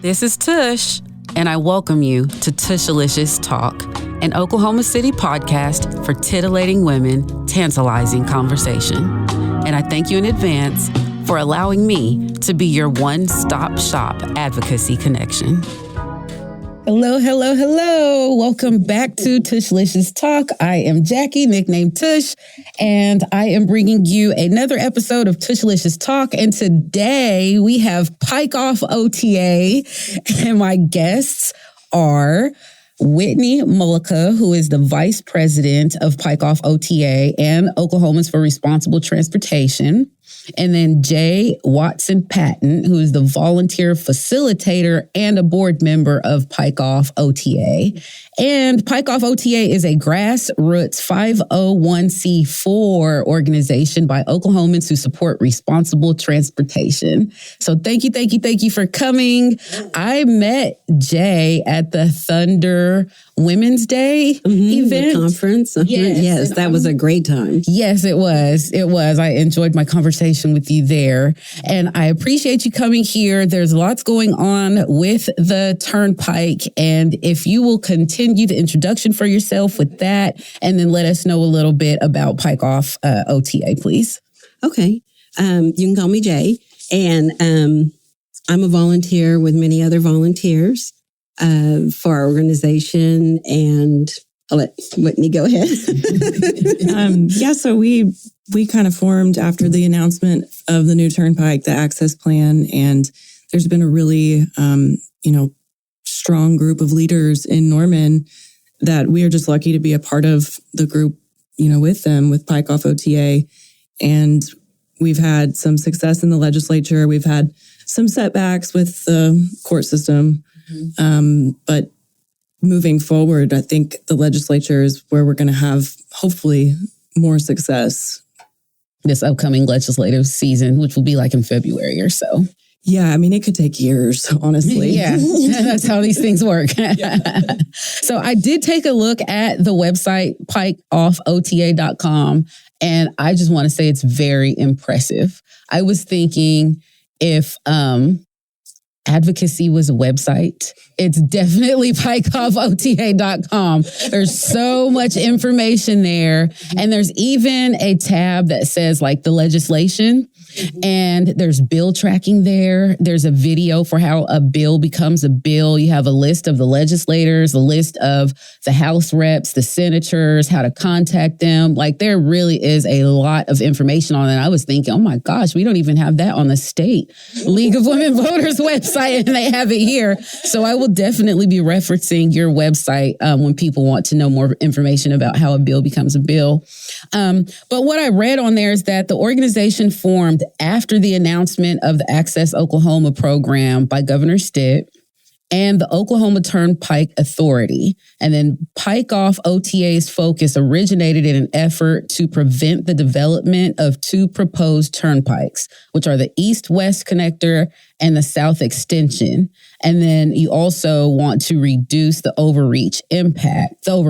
This is Tush, and I welcome you to Tushalicious Talk, an Oklahoma City podcast for titillating women, tantalizing conversation. And I thank you in advance for allowing me to be your one-stop shop advocacy connection. Hello, hello, hello. Welcome back to Tushalicious Talk. I am Jakky, nicknamed Tush, and I am bringing you another episode of Tushalicious Talk. And today we have Pike off OTA, and my guests are Whitney Mullica, who is the vice president of Pike off OTA and Oklahomans for Responsible Transportation. And then Jaye Watson-Patten, who is the volunteer facilitator and a board member of Pike off OTA. And Pike off OTA is a grassroots 501c4 organization by Oklahomans who support responsible transportation. So thank you for coming. I met Jaye at the Thunder Women's Day event. The conference. Yes, that was a great time. Yes, it was. I enjoyed my conversation with you there. And I appreciate you coming here. There's lots going on with the turnpike. And if you will continue the introduction for yourself with that, and then let us know a little bit about Pike off OTA, please. Okay. You can call me Jaye. And I'm a volunteer with many other volunteers for our organization. And I'll let Whitney go ahead. So we kind of formed after the announcement of the new turnpike, the access plan, and there's been a really, strong group of leaders in Norman that we are just lucky to be a part of the group, with them, with Pike off OTA. And we've had some success in the legislature. We've had some setbacks with the court system. But moving forward, I think the legislature is where we're going to have, hopefully, more success. This upcoming legislative season, which will be like in February or so. Yeah, I mean, it could take years, honestly. Yeah, that's how these things work. So I did take a look at the website, pikeoffota.com, and I just want to say it's very impressive. I was thinking if advocacy was a website, it's definitely pikeoffota.com. There's so much information there. And there's even a tab that says like the legislation. And there's bill tracking there. There's a video for how a bill becomes a bill. You have a list of the legislators, a list of the House reps, the senators, how to contact them. Like there really is a lot of information on it. I was thinking, oh my gosh, we don't even have that on the state League of Women Voters website, and they have it here. So I will definitely be referencing your website when people want to know more information about how a bill becomes a bill. But what I read on there is that the organization formed after the announcement of the Access Oklahoma program by Governor Stitt and the Oklahoma Turnpike Authority. And then Pike off OTA's focus originated in an effort to prevent the development of two proposed turnpikes, which are the East-West Connector and the South Extension. And then you also want to reduce the overreaching impact of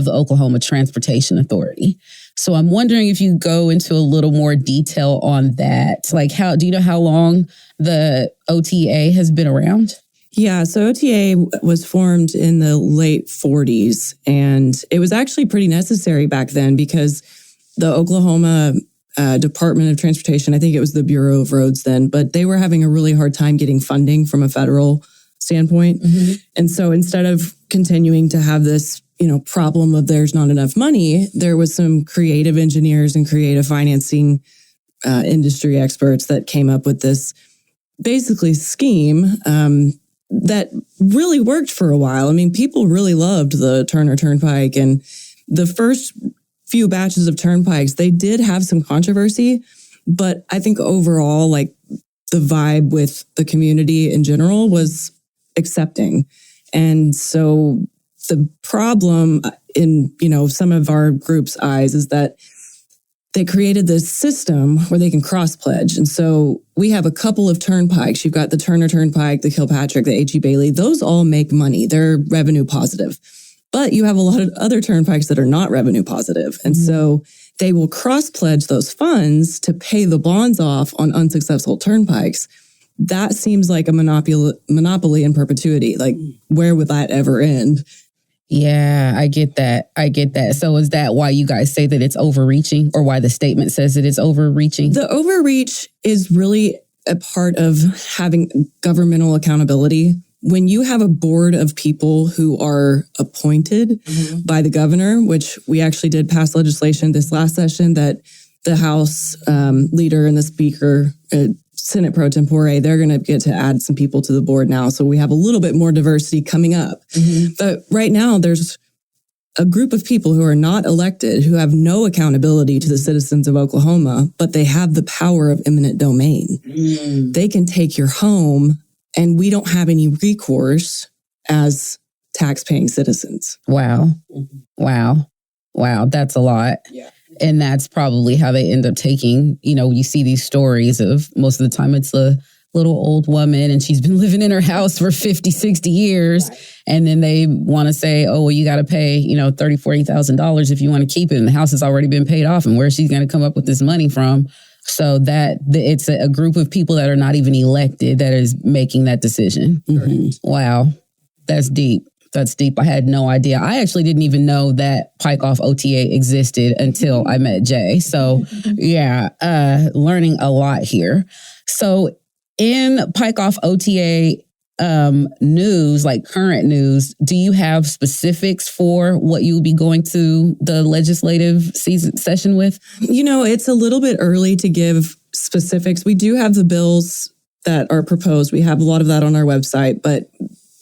the Oklahoma Transportation Authority. So I'm wondering if you go into a little more detail on that. Like do you know how long the OTA has been around? Yeah, so OTA was formed in the late 40s, and it was actually pretty necessary back then because the Oklahoma Department of Transportation, I think it was the Bureau of Roads then, but they were having a really hard time getting funding from a federal standpoint. And so instead of continuing to have this problem of there's not enough money, there was some creative engineers and creative financing industry experts that came up with this basically scheme that really worked for a while. I mean, people really loved the Turner Turnpike, and the first few batches of turnpikes, they did have some controversy, but I think overall, like the vibe with the community in general was accepting. And so the problem in, some of our group's eyes is that they created this system where they can cross-pledge. And so we have a couple of turnpikes. You've got the Turner Turnpike, the Kilpatrick, the H.E. Bailey. Those all make money. They're revenue positive. But you have a lot of other turnpikes that are not revenue positive. And so they will cross-pledge those funds to pay the bonds off on unsuccessful turnpikes. that seems like a monopoly in perpetuity. Like, where would that ever end? Yeah, I get that. So is that why you guys say that it's overreaching, or why the statement says that it's overreaching? The overreach is really a part of having governmental accountability. When you have a board of people who are appointed by the governor, which we actually did pass legislation this last session that the House leader and the Speaker, Senate pro tempore, they're going to get to add some people to the board now. So we have a little bit more diversity coming up. But right now, there's a group of people who are not elected, who have no accountability to the citizens of Oklahoma, but they have the power of eminent domain. They can take your home, and we don't have any recourse as tax-paying citizens. Wow. That's a lot. Yeah. And that's probably how they end up taking, you see these stories of, most of the time it's a little old woman and she's been living in her house for 50, 60 years. Right. And then they want to say, oh, well, you got to pay, $30,000, $40,000 if you want to keep it. And the house has already been paid off. And where she's going to come up with this money from? So that it's a group of people that are not even elected that is making that decision. Wow. That's deep. I had no idea. I actually didn't even know that Pike off OTA existed until I met Jay. So learning a lot here. So in Pike off OTA news, like current news, do you have specifics for what you'll be going to the legislative session with? It's a little bit early to give specifics. We do have the bills that are proposed. We have a lot of that on our website, but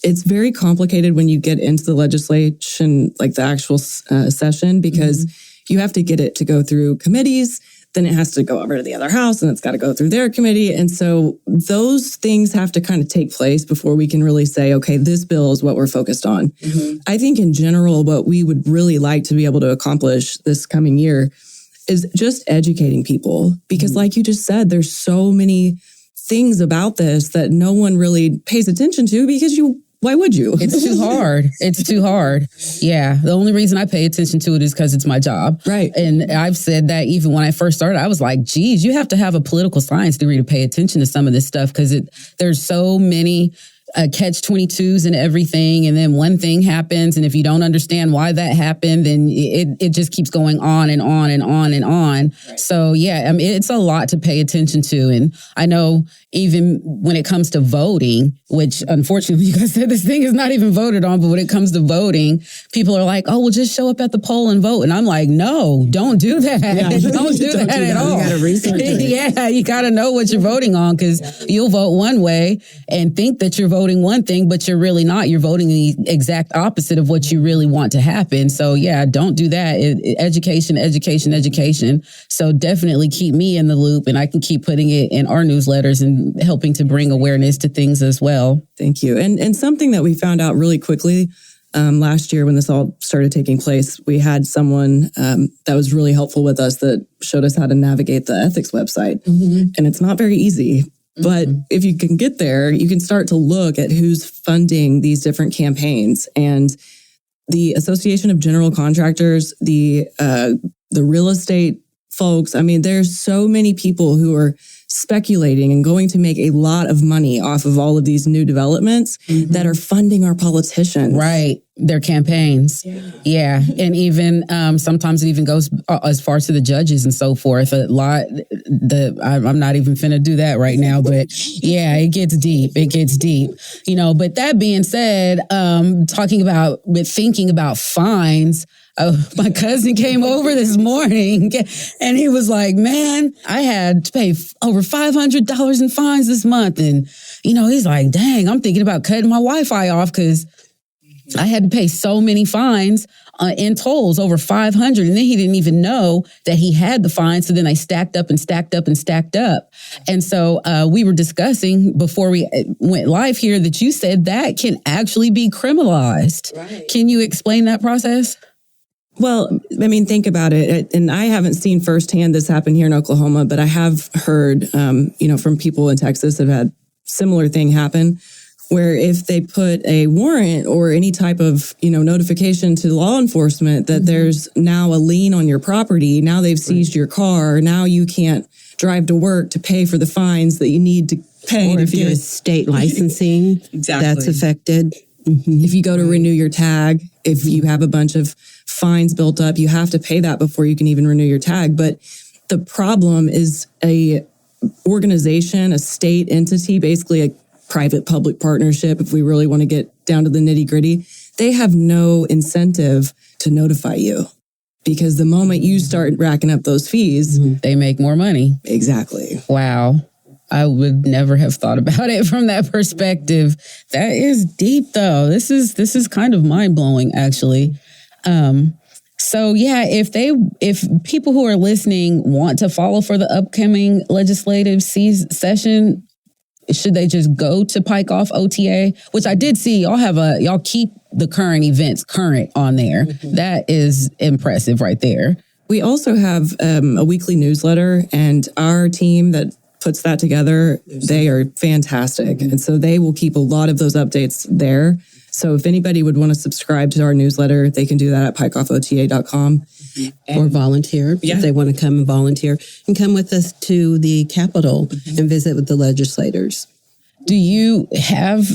it's very complicated when you get into the legislation, like the actual session, because you have to get it to go through committees. Then it has to go over to the other house, and it's got to go through their committee. And so those things have to kind of take place before we can really say, okay, this bill is what we're focused on. I think in general, what we would really like to be able to accomplish this coming year is just educating people. Because like you just said, there's so many things about this that no one really pays attention to because why would you? It's too hard. Yeah. The only reason I pay attention to it is because it's my job. Right. And I've said that even when I first started, I was like, geez, you have to have a political science degree to pay attention to some of this stuff because there's so many catch-22s and everything. And then one thing happens. And if you don't understand why that happened, then it just keeps going on and on and on and on. Right. So yeah, it's a lot to pay attention to. And I know even when it comes to voting, which unfortunately you guys said this thing is not even voted on, but when it comes to voting, people are like, oh, well, just show up at the poll and vote. And I'm like, no, don't do that. Yeah, don't do that at all. You got to research it. Yeah, you got to know what you're voting on because you'll vote one way and think that you're voting one thing, but you're really not. You're voting the exact opposite of what you really want to happen. So yeah, don't do that. Education. So definitely keep me in the loop, and I can keep putting it in our newsletters and helping to bring awareness to things as well. Thank you. And something that we found out really quickly last year when this all started taking place, we had someone that was really helpful with us that showed us how to navigate the ethics website. And it's not very easy. But if you can get there, you can start to look at who's funding these different campaigns. And the Association of General Contractors, the real estate folks, there's so many people who are speculating and going to make a lot of money off of all of these new developments that are funding our politicians. Right. Their campaigns. Yeah. And even sometimes it even goes as far to the judges and so forth. I'm not even finna do that right now, but yeah, it gets deep. But that being said, thinking about fines, my cousin came over this morning and he was like, man, I had to pay over $500 in fines this month. And, he's like, dang, I'm thinking about cutting my Wi-Fi off because I had to pay so many fines in tolls, over 500. And then he didn't even know that he had the fines. So then they stacked up. And so we were discussing before we went live here that you said that can actually be criminalized. Right. Can you explain that process? Well, think about it. And I haven't seen firsthand this happen here in Oklahoma, but I have heard, from people in Texas that have had similar thing happen, where if they put a warrant or any type of, notification to law enforcement that there's now a lien on your property, now they've seized your car, now you can't drive to work to pay for the fines that you need to pay. Or if you're state licensing, that's affected. Mm-hmm. If you go to renew your tag, if you have a bunch of fines built up, you have to pay that before you can even renew your tag. But the problem is a organization, a state entity, basically a private-public partnership, if we really want to get down to the nitty-gritty, they have no incentive to notify you. Because the moment you start racking up those fees, they make more money. Exactly. Wow. I would never have thought about it from that perspective. That is deep, though. This is kind of mind-blowing, actually. So yeah, if people who are listening want to follow for the upcoming legislative session, should they just go to Pike Off OTA? Which I did see y'all keep the current events current on there. Mm-hmm. That is impressive right there. We also have a weekly newsletter, and our team that puts that together, they are fantastic. And so they will keep a lot of those updates there. So if anybody would want to subscribe to our newsletter, they can do that at pikeoffota.com. Or volunteer. If they want to come and volunteer and come with us to the Capitol and visit with the legislators. Do you have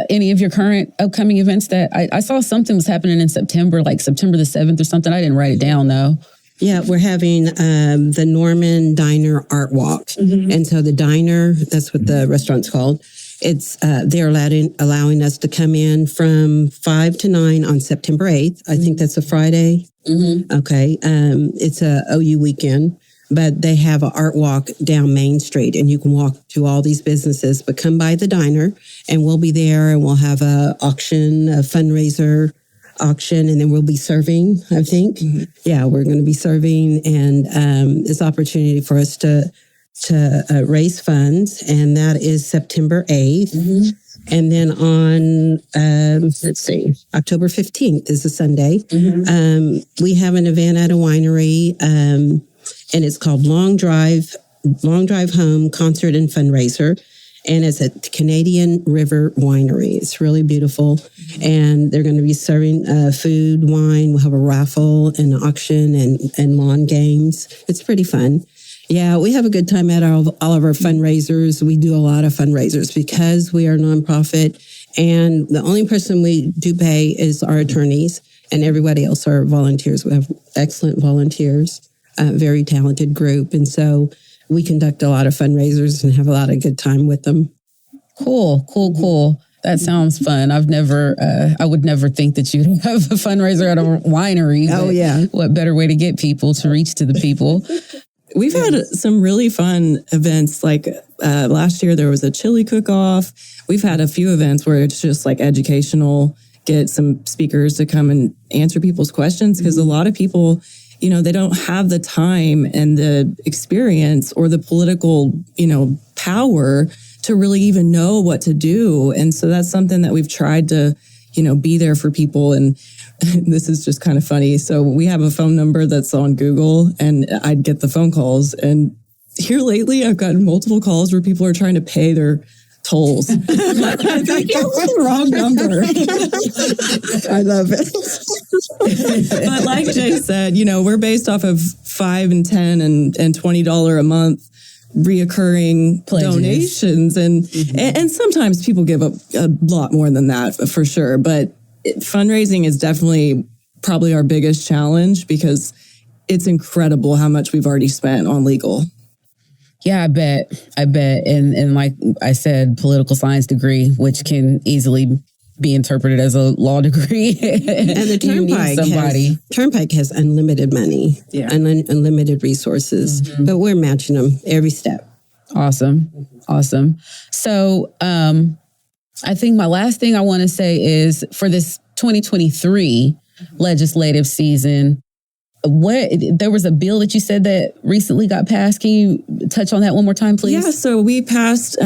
any of your current upcoming events that I saw something was happening in September, like September the 7th or something? I didn't write it down though. Yeah, we're having the Norman Diner Art Walk. Mm-hmm. And so the diner, that's what the restaurant's called. It's they're allowing us to come in from 5 to 9 on September 8th. I think that's a Friday. Mm-hmm. Okay. It's a OU weekend, but they have an art walk down Main Street, and you can walk to all these businesses, but come by the diner and we'll be there, and we'll have a fundraiser auction, and then we'll be serving, I think. Mm-hmm. Yeah, we're going to be serving, and it's opportunity for us to raise funds, and that is September 8th. Mm-hmm. And then on, October 15th is a Sunday. Mm-hmm. We have an event at a winery, and it's called Long Drive Home Concert and Fundraiser. And it's at Canadian River Winery. It's really beautiful. And they're going to be serving food, wine. We'll have a raffle and an auction and lawn games. It's pretty fun. Yeah, we have a good time at all of our fundraisers. We do a lot of fundraisers because we are a nonprofit, and the only person we do pay is our attorneys, and everybody else are volunteers. We have excellent volunteers, very talented group, and so we conduct a lot of fundraisers and have a lot of good time with them. Cool. That sounds fun. I would never think that you'd have a fundraiser at a winery. Oh, yeah. What better way to get people to reach to the people? We've had some really fun events. Like last year, there was a chili cook-off. We've had a few events where it's just like educational, get some speakers to come and answer people's questions, because a lot of people, they don't have the time and the experience or the political, power to really even know what to do. And so that's something that we've tried to, be there for people. And this is just kind of funny. So we have a phone number that's on Google, and I'd get the phone calls. And here lately, I've gotten multiple calls where people are trying to pay their tolls. That was the wrong number. I love it. But like Jay said, we're based off of $5 and $10 and $20 a month reoccurring pledges, donations, and sometimes people give a lot more than that for sure. But fundraising is definitely probably our biggest challenge, because it's incredible how much we've already spent on legal. Yeah, I bet. And like I said, political science degree, which can easily be interpreted as a law degree. And the Turnpike has unlimited money, unlimited resources, but we're matching them every step. Awesome. So I think my last thing I want to say is, for this 2023 legislative season, there was a bill that you said that recently got passed. Can you touch on that one more time, please? Yeah, so we passed,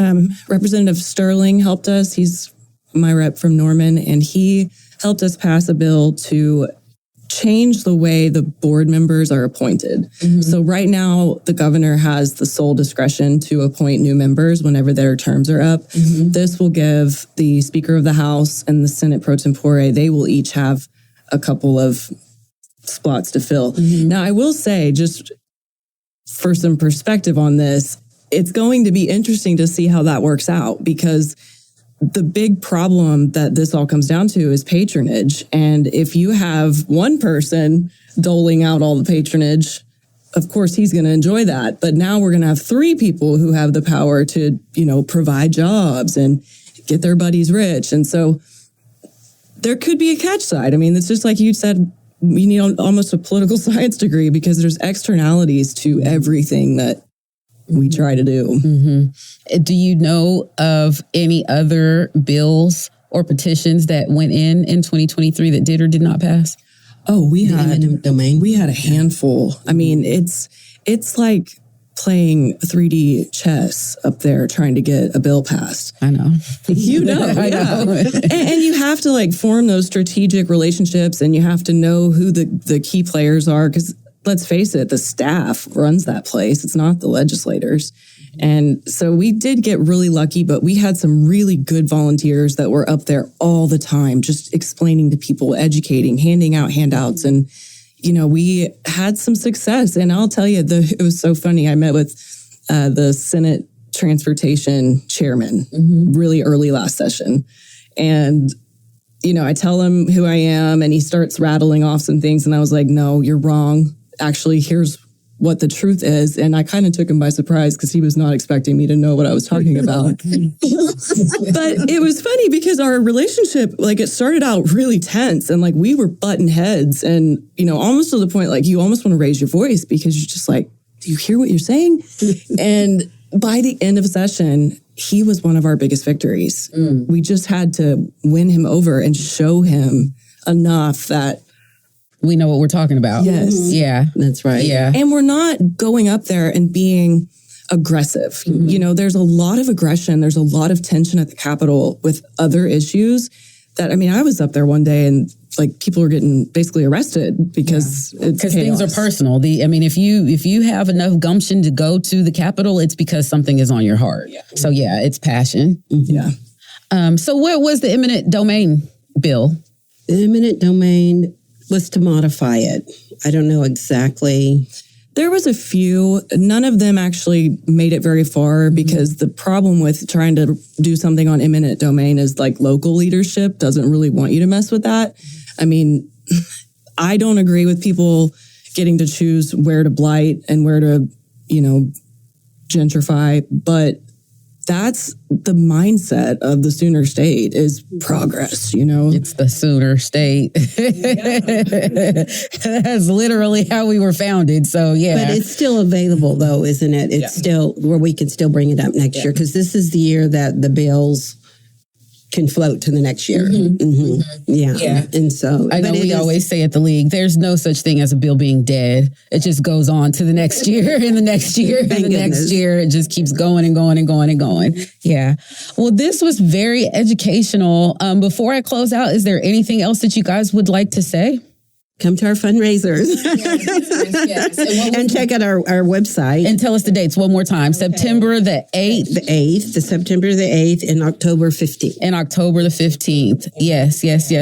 Representative Sterling helped us. He's my rep from Norman, and he helped us pass a bill to change the way the board members are appointed. Mm-hmm. So right now, the governor has the sole discretion to appoint new members whenever their terms are up. Mm-hmm. This will give the Speaker of the House and the Senate pro tempore, they will each have a couple of spots to fill. Mm-hmm. Now, I will say, just for some perspective on this, it's going to be interesting to see how that works out, because the big problem that this all comes down to is patronage. And if you have one person doling out all the patronage, of course, he's going to enjoy that. But now we're going to have 3 people who have the power to, provide jobs and get their buddies rich. And so there could be a catch side. I mean, it's just like you said, you need almost a political science degree, because there's externalities to everything that we try to do. Mm-hmm. Do you know of any other bills or petitions that went in 2023 that did or did not pass? Oh, we had Imminent Domain. We had a handful. I mean, it's like playing 3D chess up there trying to get a bill passed. I know. I know. And you have to form those strategic relationships, and you have to know who the key players are, because let's face it, the staff runs that place. It's not the legislators. And so we did get really lucky, but we had some really good volunteers that were up there all the time, just explaining to people, educating, handing out handouts. And, we had some success. And I'll tell you, it was so funny. I met with the Senate Transportation Chairman really early last session. And, I tell him who I am, and he starts rattling off some things. And I was like, no, you're wrong. Actually, here's what the truth is. And I kind of took him by surprise, because he was not expecting me to know what I was talking about. But it was funny because our relationship, it started out really tense, and we were butting heads, and, almost to the point, you almost want to raise your voice, because you're just like, do you hear what you're saying? And by the end of a session, he was one of our biggest victories. We just had to win him over and show him enough that we know what we're talking about. Yes. Yeah. That's right. Yeah. And we're not going up there and being aggressive. There's a lot of aggression. There's a lot of tension at the Capitol with other issues that, I was up there one day and people were getting basically arrested because things are personal. If you have enough gumption to go to the Capitol, it's because something is on your heart. Yeah. So yeah, it's passion. Yeah. So what was the eminent domain bill? The eminent domain was to modify it. I don't know exactly. There was a few. None of them actually made it very far, because the problem with trying to do something on eminent domain is local leadership doesn't really want you to mess with that. I don't agree with people getting to choose where to blight and where to, gentrify, but that's the mindset of the Sooner State is progress, It's the Sooner State. That's literally how we were founded. So, yeah. But it's still available, though, isn't it? It's still where we can still bring it up next year, because this is the year that the bills can float to the next year. Yeah. And so I know we always say at the league, there's no such thing as a bill being dead. It just goes on to the next year and the next year and the next year. It just keeps going and going and going and going. Yeah. Well, this was very educational. Before I close out, is there anything else that you guys would like to say? Come to our fundraisers and check out our website. And tell us the dates one more time. September the 8th. September the 8th and October 15th. And October the 15th. Yes.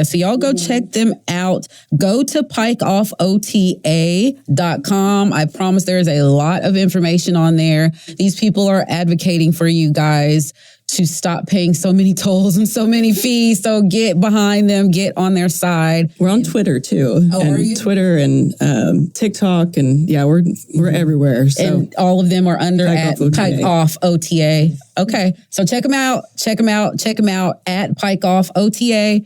So y'all go check them out. Go to pikeoffota.com. I promise there's a lot of information on there. These people are advocating for you guys to stop paying so many tolls and so many fees. So get behind them, get on their side. We're on Twitter too. Oh, are you? Twitter and TikTok, and we're everywhere. So and all of them are under Pike Off OTA. Okay, so check them out at Pike Off OTA.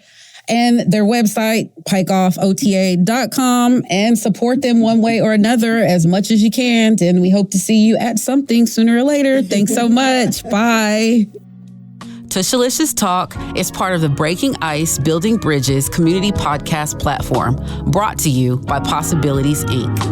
And their website, pikeoffota.com, and support them one way or another as much as you can. And we hope to see you at something sooner or later. Thanks so much. Bye. Tushalicious Talk is part of the Breaking Ice, Building Bridges community podcast platform, brought to you by Possibilities, Inc.